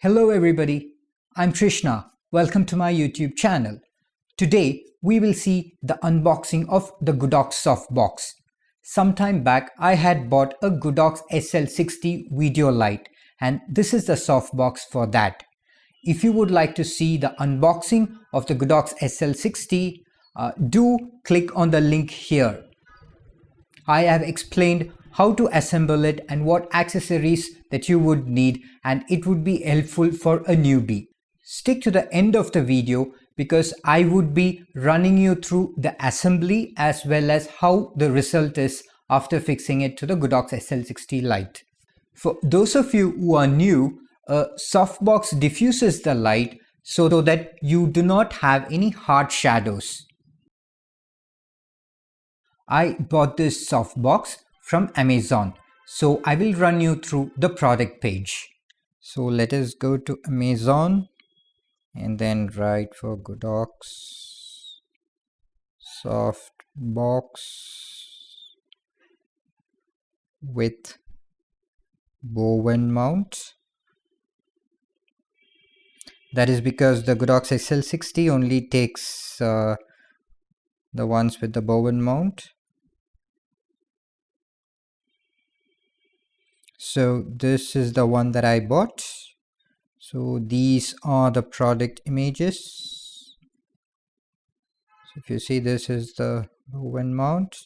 Hello everybody, I'm Trishna. Welcome to my YouTube channel. Today we will see the unboxing of the Godox Softbox. Sometime back I had bought a Godox SL60 video light and this is the softbox for that. If you would like to see the unboxing of the Godox SL60, do click on the link here. I have explained how to assemble it and what accessories that you would need, and it would be helpful for a newbie. Stick to the end of the video because I would be running you through the assembly as well as how the result is after fixing it to the Godox SL60 light. For those of you who are new, a softbox diffuses the light so that you do not have any hard shadows. I bought this softbox from Amazon, so I will run you through the product page. So let us go to Amazon and then write for Godox Softbox with Bowen mount. That is because the Godox SL60 only takes the ones with the Bowen mount. So this is the one that I bought. So these are the product images. So if you see, this is the Bowen mount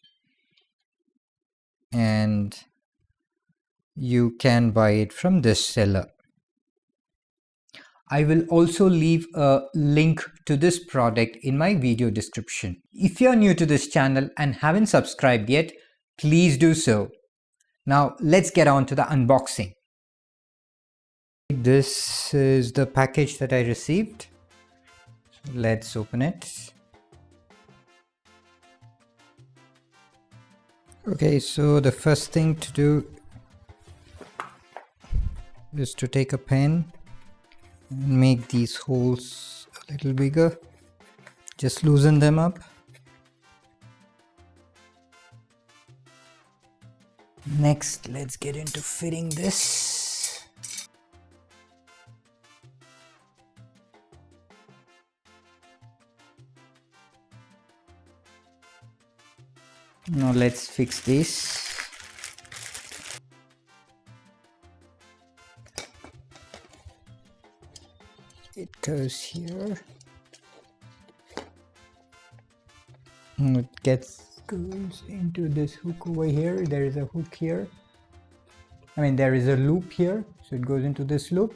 and you can buy it from this seller. I will also leave a link to this product in my video description. If you are new to this channel and haven't subscribed yet, please do so. Now let's get on to the unboxing. This is the package that I received. Let's open it. Okay, so the first thing to do is to take a pen and make these holes a little bigger. Just loosen them up. Next, let's get into fitting this. Now let's fix this. It goes here. And it goes into this hook over here. There is a hook here. There is a loop here, so it goes into this loop.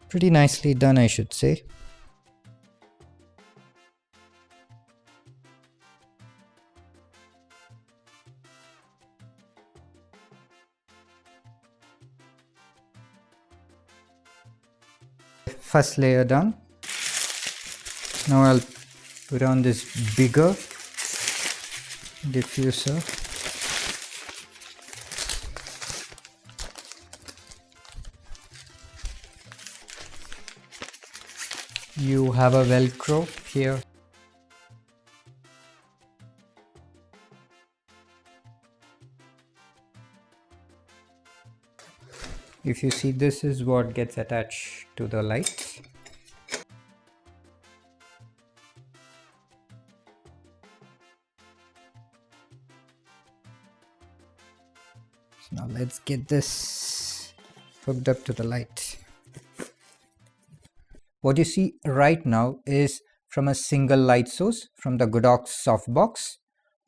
Pretty nicely done, I should say. First layer done. Now I'll put on this bigger diffuser. You have a Velcro here. If you see, this is what gets attached to the light. So now let's get this hooked up to the light. What you see right now is from a single light source from the Godox Softbox.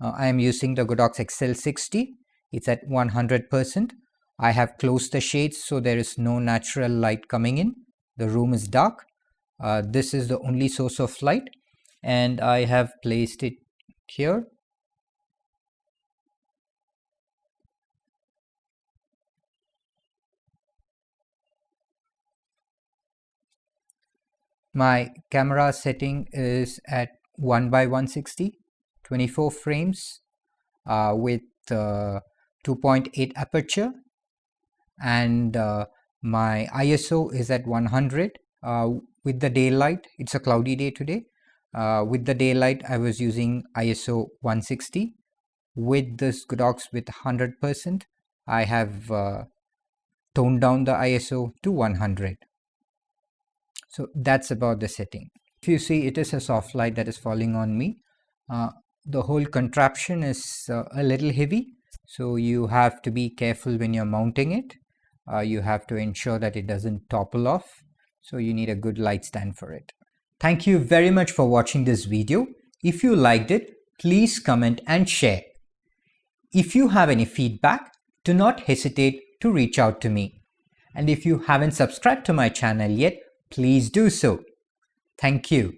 I am using the Godox SL60. It's at 100%. I have closed the shades so there is no natural light coming in. The room is dark. This is the only source of light and I have placed it here. My camera setting is at 1:160, 24 frames with 2.8 aperture, and my ISO is at 100 with the daylight. It's a cloudy day today. With the daylight I was using ISO 160. With this Godox with 100%, I have tone down the ISO to 100. So that's about the setting. If you see, it is a soft light that is falling on me. The whole contraption is a little heavy, so you have to be careful when you're mounting it. You have to ensure that it doesn't topple off, so you need a good light stand for it. Thank you very much for watching this video. If you liked it, please comment and share. If you have any feedback, do not hesitate to reach out to me. And if you haven't subscribed to my channel yet, please do so. Thank you.